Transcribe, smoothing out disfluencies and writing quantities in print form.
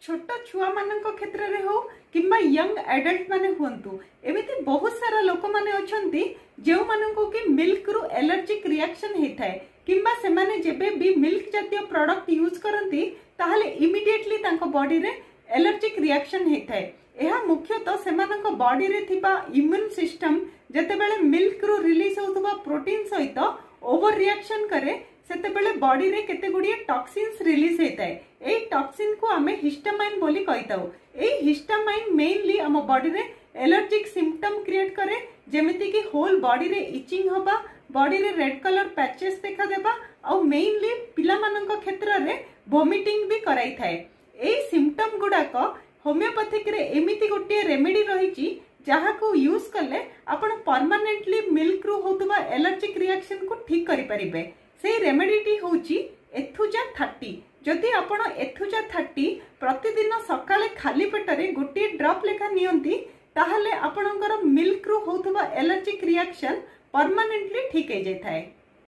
छोट छुआ मान क्षेत्र में हो कि यंग एडल्ट माने हुंतु एमिति बहुत सारा लोक माने अछंती जेउ माननको कि मिल्क रु एलर्जिक रिएक्शन हेथाय किंबा से माने जेबे भी मिल्क जातीय प्रोडक्ट यूज करंती ताहले इमिडिएटली तांको बॉडी रे एलर्जिक रिएक्शन हेथाय। एहा मुख्यतः सेमानक बॉडी रे थिबा इम्यून सिस्टम जेतेबेले मिल्क रु रिलीज होतबा प्रोटीन सहित ओवर रिएक्शन करे सेतेबेले बॉडी रे केते गुडिए टॉक्सिन्स रिलीज हेताय। एई टॉक्सिन को आमे हिस्टामाइन बोली कहिताउ। एई हिस्टामाइन मेनली हम बॉडी रे एलर्जिक सिम्पटम क्रिएट करे जेमिति कि होल बॉडी रे इचिंग होबा, बॉडी रे रेड कलर पैचेस देखा देबा और मेनली पिला मानक क्षेत्र रे वोमिटिंग भी कराई थाए। एई सिम्पटम गुडा को होमियोपैथिक रे एमिति गोटे रेमेडी रहिची जहाँ को यूज कले आपण परमानेंटली मिल्क रु होतबा एलर्जिक रिएक्शन को ठीक करि परिबे। से रेमेडीटी होची एथुजा 30। जदि आपण एथुजा 30 प्रतिदिन सकाळे खाली पेटरे गोटे ड्रॉप लेखा नियंती ताहले आपणकर मिल्क रु होतबा एलर्जिक रिएक्शन परमानेंटली ठीक हे जाय थाए।